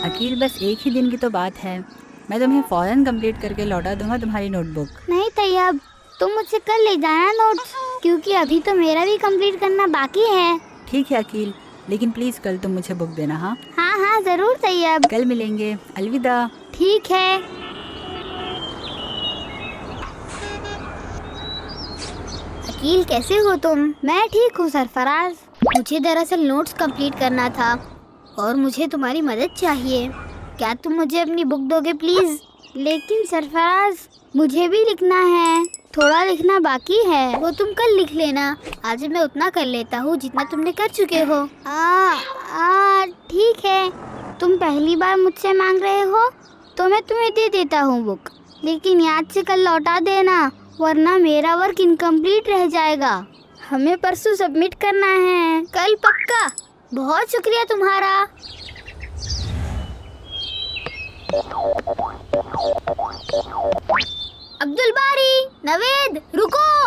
अकील बस एक ही दिन की तो बात है, मैं तुम्हें फ़ौरन कंप्लीट करके लौटा दूंगा तुम्हारी नोटबुक। नहीं तैयब, तुम मुझसे कल ले जाना नोट्स, क्योंकि अभी तो मेरा भी कंप्लीट करना बाकी है। ठीक है अकील, लेकिन प्लीज़ कल तुम मुझे बुक देना। हाँ हाँ हाँ ज़रूर तैयब। कल मिलेंगे, अलविदा। ठीक है। अकील कैसे हो तुम? मैं ठीक हूँ सरफराज। मुझे दरअसल नोट्स कंप्लीट करना था और मुझे तुम्हारी मदद चाहिए। क्या तुम मुझे अपनी बुक दोगे प्लीज़? लेकिन सरफराज मुझे भी लिखना है, थोड़ा लिखना बाकी है, वो तुम कल लिख लेना। आज मैं उतना कर लेता हूँ जितना तुमने कर चुके हो। ठीक है, तुम पहली बार मुझसे मांग रहे हो तो मैं तुम्हें दे देता हूँ बुक, लेकिन याद से कल लौटा देना, वरना मेरा वर्क इनकम्प्लीट रह जाएगा। हमें परसों सबमिट करना है, कल पक्का। बहुत शुक्रिया तुम्हारा। अब्दुल बारी, नवेद, रुको।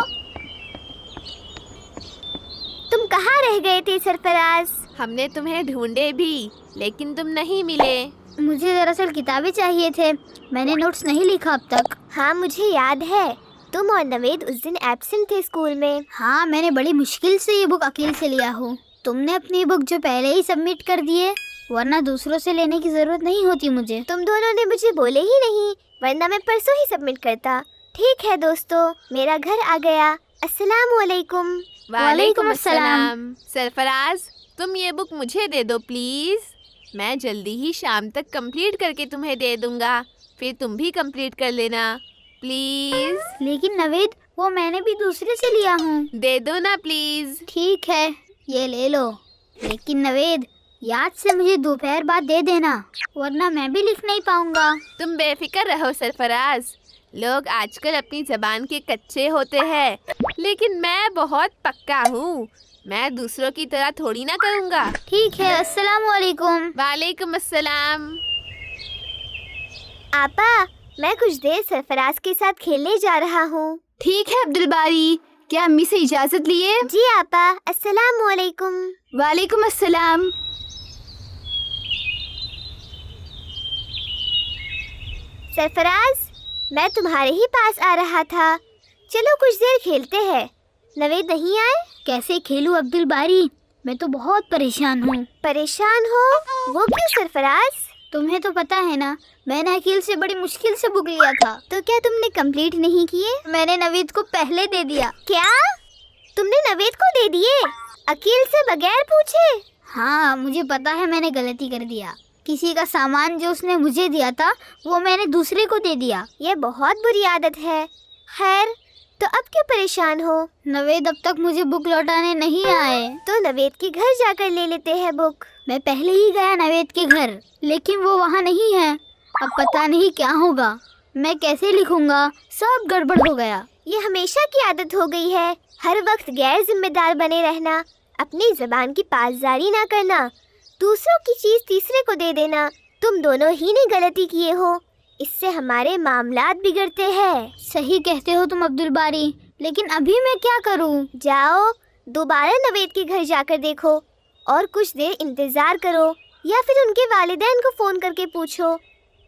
तुम कहाँ रह गए थे सरफराज? हमने तुम्हें ढूंढे भी, लेकिन तुम नहीं मिले। मुझे दरअसल किताबें चाहिए थे, मैंने नोट्स नहीं लिखा अब तक। हाँ मुझे याद है, तुम और नवेद उस दिन एब्सेंट थे स्कूल में। हाँ, मैंने बड़ी मुश्किल से ये बुक अकेले से लिया हूँ। तुमने अपनी बुक जो पहले ही सबमिट कर दिए, वरना दूसरों से लेने की जरूरत नहीं होती मुझे। तुम दोनों ने मुझे बोले ही नहीं, वरना मैं परसों ही सबमिट करता। ठीक है दोस्तों, मेरा घर आ गया। अस्सलाम वालेकुम। वालेकुम अस्सलाम। सरफराज, तुम ये बुक मुझे दे दो प्लीज। मैं जल्दी ही शाम तक कंप्लीट करके तुम्हें दे दूंगा, फिर तुम भी कंप्लीट कर लेना प्लीज। लेकिन नवेद, वो मैंने भी दूसरे से लिया हूँ। दे दो ना प्लीज। ठीक है, ये ले लो, लेकिन नवेद याद से मुझे दोपहर बाद दे देना, वरना मैं भी लिख नहीं पाऊंगा। तुम बेफिक्र रहो सरफराज, लोग आजकल अपनी जबान के कच्चे होते हैं, लेकिन मैं बहुत पक्का हूँ। मैं दूसरों की तरह थोड़ी ना करूँगा। ठीक है, अस्सलाम वालेकुम। वालेकुम अस्सलाम। आपा, मैं कुछ देर सरफराज के साथ खेलने जा रहा हूँ। ठीक है अब्दुल बारी, क्या अम्मी से इजाजत लिए? जी आपा, अस्सलाम वालेकुम। वालेकुम अस्सलाम। सरफराज, मैं तुम्हारे ही पास आ रहा था, चलो कुछ देर खेलते हैं। नवेद नहीं आए? कैसे खेलूं अब्दुल बारी, मैं तो बहुत परेशान हूँ। परेशान हो? वो क्यों सरफराज? तुम्हें तो पता है ना, मैंने अकील से बड़ी मुश्किल से बुक लिया था। तो क्या तुमने कंप्लीट नहीं किए? मैंने नवेद को पहले दे दिया। क्या? तुमने नवेद को दे दिए अकील से बगैर पूछे? हाँ, मुझे पता है मैंने गलती कर दिया। किसी का सामान जो उसने मुझे दिया था वो मैंने दूसरे को दे दिया। ये बहुत बुरी आदत है। खैर, तो अब क्यों परेशान हो? नवेद अब तक मुझे बुक लौटाने नहीं आए। तो नवेद के घर जाकर ले लेते हैं बुक। मैं पहले ही गया नवेद के घर, लेकिन वो वहाँ नहीं है। अब पता नहीं क्या होगा, मैं कैसे लिखूंगा, सब गड़बड़ हो गया। ये हमेशा की आदत हो गई है, हर वक्त गैर जिम्मेदार बने रहना, अपनी जबान की पासदारी ना करना, दूसरों की चीज तीसरे को दे देना। तुम दोनों ही ने गलती किए हो, इससे हमारे मामलात बिगड़ते हैं। सही कहते हो तुम अब्दुल बारी, लेकिन अभी मैं क्या करूं? जाओ, दोबारा नवेद के घर जाकर देखो और कुछ देर इंतजार करो, या फिर उनके वालिदैन को फोन करके पूछो,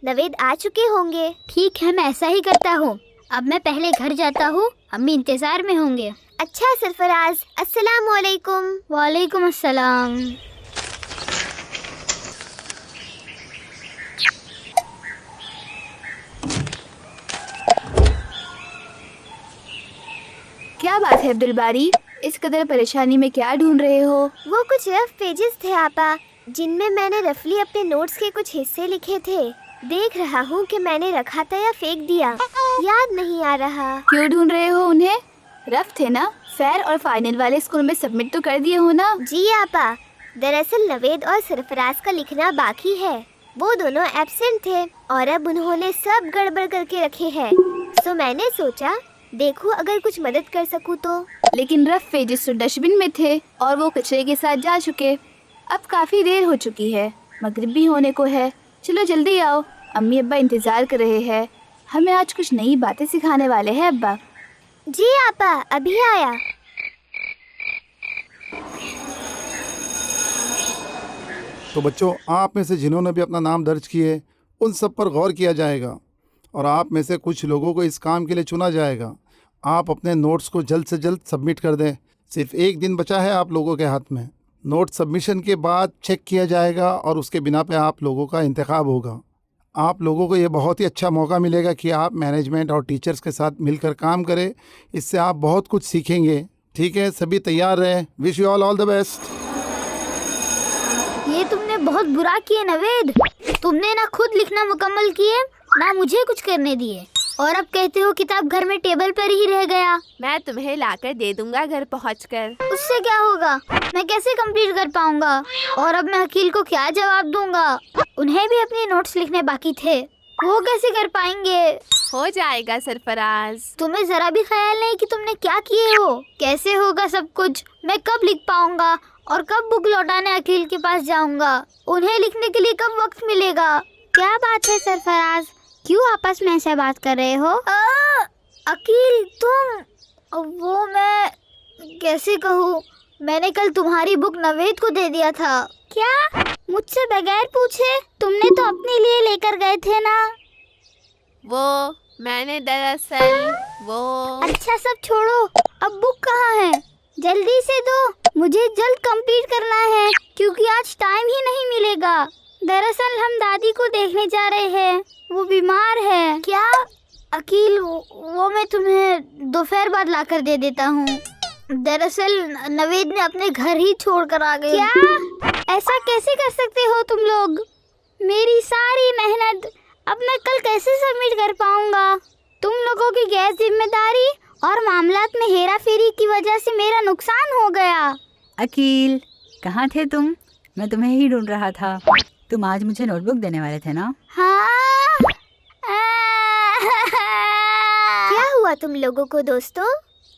नवेद आ चुके होंगे। ठीक है, मैं ऐसा ही करता हूँ। अब मैं पहले घर जाता हूँ, अम्मी इंतजार में होंगे। अच्छा सरफराज, अस्सलाम वालेकुम। वालेकुम अस्सलाम। क्या बात है अब्दुल बारी, इस कदर परेशानी में क्या ढूंढ रहे हो? वो कुछ रफ पेजेस थे आपा, जिनमें मैंने रफली अपने नोट्स के कुछ हिस्से लिखे थे। देख रहा हूँ कि मैंने रखा था या फेंक दिया, याद नहीं आ रहा। क्यों ढूंढ रहे हो उन्हें? रफ थे ना, फेयर और फाइनल वाले स्कूल में सबमिट तो कर दिए हो ना? जी आपा, दरअसल नवेद और सरफराज का लिखना बाकी है। वो दोनों एब्सेंट थे और अब उन्होंने सब गड़बड़ करके रखे हैं। तो मैंने सोचा देखो अगर कुछ मदद कर सकूँ तो। लेकिन रफ पेजेस तो डस्टबिन में थे और वो कचरे के साथ जा चुके। अब काफ़ी देर हो चुकी है, मगरिब भी होने को है। चलो जल्दी आओ, अम्मी अब्बा इंतज़ार कर रहे हैं। हमें आज कुछ नई बातें सिखाने वाले हैं अब्बा। जी आपा, अभी आया। तो बच्चों, आप में से जिन्होंने भी अपना नाम दर्ज किए उन सब पर गौर किया जाएगा और आप में से कुछ लोगों को इस काम के लिए चुना जाएगा। आप अपने नोट्स को जल्द से जल्द सबमिट कर दें। सिर्फ 1 दिन बचा है आप लोगों के हाथ में। नोट सबमिशन के बाद चेक किया जाएगा और उसके बिना पे आप लोगों का इंतखाब होगा। आप लोगों को ये बहुत ही अच्छा मौका मिलेगा कि आप मैनेजमेंट और टीचर्स के साथ मिलकर काम करें। इससे आप बहुत कुछ सीखेंगे। ठीक है, सभी तैयार रहें। Wish you all the best. ये तुमने बहुत बुरा किया नवेद। तुमने ना खुद लिखना मुकम्मल किए ना मुझे कुछ करने दिए, और अब कहते हो किताब घर में टेबल पर ही रह गया। मैं तुम्हें लाकर दे दूंगा घर पहुंचकर। उससे क्या होगा? मैं कैसे कंप्लीट कर पाऊंगा? और अब मैं अकील को क्या जवाब दूंगा? उन्हें भी अपने नोट्स लिखने बाकी थे, वो कैसे कर पाएंगे? हो जाएगा सरफराज। तुम्हें जरा भी ख्याल नहीं कि तुमने क्या किए हो? कैसे होगा सब कुछ? मैं कब लिख पाऊंगा और कब बुक लौटाने अकील के पास जाऊंगा? उन्हें लिखने के लिए कब वक्त मिलेगा? क्या बात है सरफराज, क्यों आपस में ऐसे बात कर रहे हो? अकील तुम, वो मैं कैसे कहूँ, मैंने कल तुम्हारी बुक नवेद को दे दिया था। क्या? मुझसे बगैर पूछे? तुमने तो अपने लिए लेकर गए थे ना? वो मैंने दरअसल वो अच्छा सब छोड़ो, अब बुक कहाँ है? जल्दी से दो, मुझे जल्द कंप्लीट करना है क्योंकि आज टाइम ही नहीं मिलेगा। दरअसल हम दादी को देखने जा रहे हैं, वो बीमार है। क्या? अकील वो मैं तुम्हें दोपहर बाद लाकर दे देता हूँ। दरअसल नवेद ने अपने घर ही छोड़कर आ गए। क्या? ऐसा कैसे कर सकते हो तुम लोग? मेरी सारी मेहनत अब मैं कल कैसे सबमिट कर पाऊंगा? तुम लोगों की गैर जिम्मेदारी और मामलात में हेरा फेरी की वजह से मेरा नुकसान हो गया। अकील, कहाँ थे तुम? मैं तुम्हें ही ढूंढ रहा था। तुम आज मुझे नोटबुक देने वाले थे ना? हाँ। क्या हुआ तुम लोगों को दोस्तों?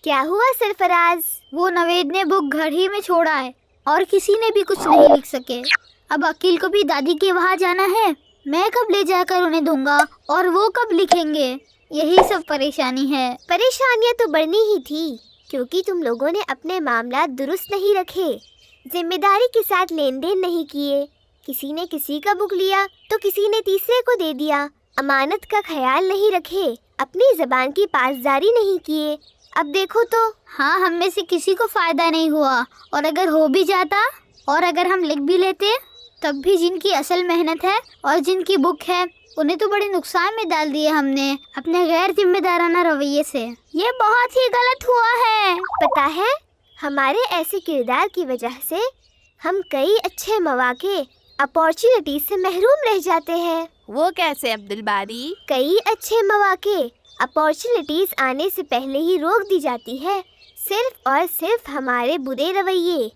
क्या हुआ सरफराज? वो नवेद ने बुक घर ही में छोड़ा है और किसी ने भी कुछ नहीं लिख सके। अब अकील को भी दादी के वहाँ जाना है। मैं कब ले जाकर उन्हें दूंगा और वो कब लिखेंगे? यही सब परेशानी है। परेशानियां तो बढ़नी ही थी क्योंकि तुम लोगों ने अपने मामला दुरुस्त नहीं रखे, जिम्मेदारी के साथ लेन देन नहीं किए। किसी ने किसी का बुक लिया तो किसी ने तीसरे को दे दिया। अमानत का ख्याल नहीं रखे, अपनी ज़बान की पासदारी नहीं किए। अब देखो तो। हाँ, हम में से किसी को फायदा नहीं हुआ, और अगर हो भी जाता और अगर हम लिख भी लेते तब भी जिनकी असल मेहनत है और जिनकी बुक है उन्हें तो बड़े नुकसान में डाल दिए हमने अपने गैर जिम्मेदाराना रवैये से। ये बहुत ही गलत हुआ है। पता है, हमारे ऐसे किरदार की वजह से हम कई अच्छे मौके, अपॉर्चुनिटीज से महरूम रह जाते हैं। वो कैसे अब्दुल बारी? कई अच्छे मौके, अपॉर्चुनिटीज आने से पहले ही रोक दी जाती है, सिर्फ और सिर्फ हमारे बुरे रवैये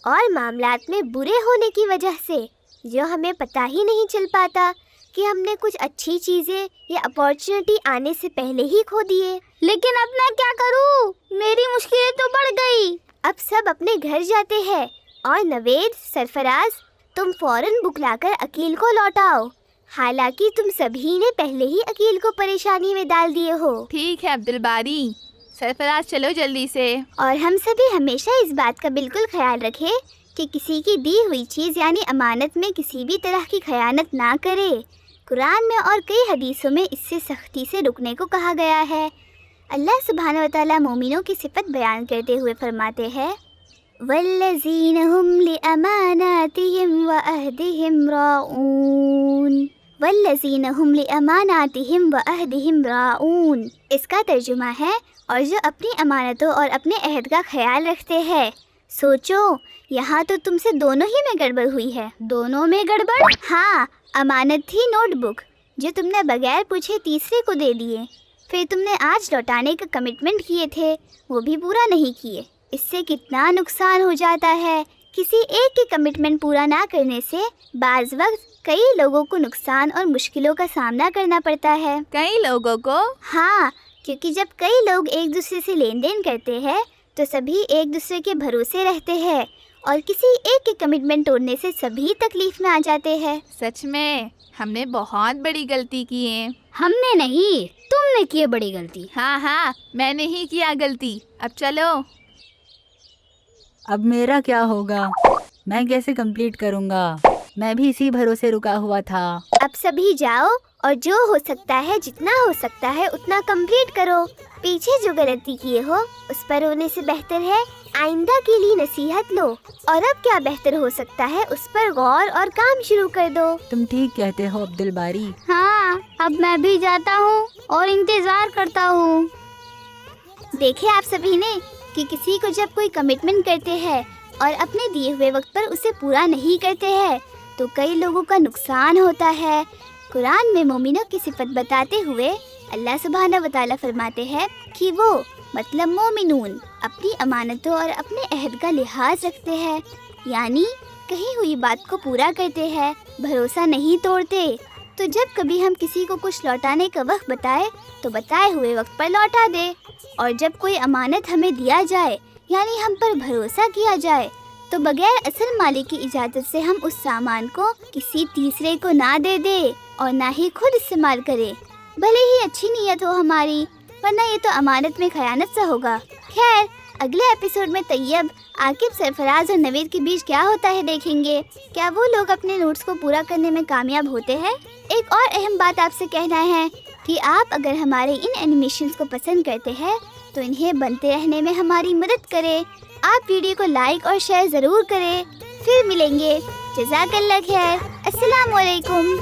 और मामलात में बुरे होने की वजह से, जो हमें पता ही नहीं चल पाता कि हमने कुछ अच्छी चीज़ें या अपॉर्चुनिटी आने से पहले ही खो दिए। लेकिन अब मैं क्या करूं? मेरी मुश्किलें तो बढ़ गई। अब सब अपने घर जाते हैं और नवेद, सरफराज, तुम फौरन बुक लाकर अकील को लौटाओ। हालांकि तुम सभी ने पहले ही अकील को परेशानी में डाल दिए हो। ठीक है अब्दुल बारी। सरफराज चलो जल्दी से। और हम सभी हमेशा इस बात का बिल्कुल ख्याल रखें कि किसी की दी हुई चीज़ यानी अमानत में किसी भी तरह की खयानत ना करे। कुरान में और कई हदीसों में इससे सख्ती से रुकने को कहा गया है। अल्लाह सुब्हानहू व तआला मोमिनों की सिफत बयान करते हुए फरमाते हैं, वल्लज़ीना हुम लिअमानातिहिम व अहदिहिम राऊन। वल्लज़ीना हुम लिअमानातिहिम व अहदिहिम राऊन। इसका तर्जुमा है, और जो अपनी अमानतों और अपने अहद का ख्याल रखते हैं। सोचो, यहाँ तो तुमसे दोनों ही में गड़बड़ हुई है। दोनों में गड़बड़? हाँ, अमानत थी नोटबुक जो तुमने बगैर पूछे तीसरे को दे दिए। फिर तुमने आज लौटाने का कमिटमेंट किए थे, वो भी पूरा नहीं किए। इससे कितना नुकसान हो जाता है। किसी एक के कमिटमेंट पूरा ना करने से बाज़ वक्त कई लोगों को नुकसान और मुश्किलों का सामना करना पड़ता है। कई लोगों को? हाँ, क्योंकि जब कई लोग एक दूसरे से लेन देन करते हैं तो सभी एक दूसरे के भरोसे रहते हैं, और किसी एक के कमिटमेंट तोड़ने से सभी तकलीफ में आ जाते हैं। सच में हमने बहुत बड़ी गलती की है। हमने नहीं, तुमने की बड़ी गलती। हाँ, मैंने ही किया गलती। अब चलो। अब मेरा क्या होगा? मैं कैसे कंप्लीट करूँगा? मैं भी इसी भरोसे रुका हुआ था। अब सभी जाओ और जो हो सकता है, जितना हो सकता है उतना कंप्लीट करो। पीछे जो गलती किए हो उस पर रोने से बेहतर है आइंदा के लिए नसीहत लो, और अब क्या बेहतर हो सकता है उस पर गौर और काम शुरू कर दो। तुम ठीक कहते हो अब्दुल बारी। हाँ, अब मैं भी जाता हूँ और इंतजार करता हूँ। देखे आप सभी ने कि किसी को जब कोई कमिटमेंट करते हैं और अपने दिए हुए वक्त पर उसे पूरा नहीं करते हैं तो कई लोगों का नुकसान होता है। कुरान में मोमिनों की सिफत बताते हुए अल्लाह सुब्हाना व तआला फरमाते हैं कि वो मतलब मोमिनून अपनी अमानतों और अपने अहद का लिहाज रखते हैं, यानी कही हुई बात को पूरा करते हैं, भरोसा नहीं तोड़ते। तो जब कभी हम किसी को कुछ लौटाने का वक्त बताए तो बताए हुए वक्त पर लौटा दे, और जब कोई अमानत हमें दिया जाए यानी हम पर भरोसा किया जाए तो बगैर असल मालिक की इजाज़त से हम उस सामान को किसी तीसरे को ना दे दे और ना ही खुद इस्तेमाल करे, भले ही अच्छी नीयत हो हमारी, वरना ये तो अमानत में खयानत सा होगा। खैर, अगले एपिसोड में तैयब, आकिब, सरफराज और नवीद के बीच क्या होता है देखेंगे। क्या वो लोग अपने नोट्स को पूरा करने में कामयाब होते हैं? एक और अहम बात आपसे कहना है कि आप अगर हमारे इन एनिमेशंस को पसंद करते हैं तो इन्हें बनते रहने में हमारी मदद करें। आप वीडियो को लाइक और शेयर ज़रूर करें। फिर मिलेंगे। जज़ाकल्लाह खैर। अस्सलाम वालेकुम।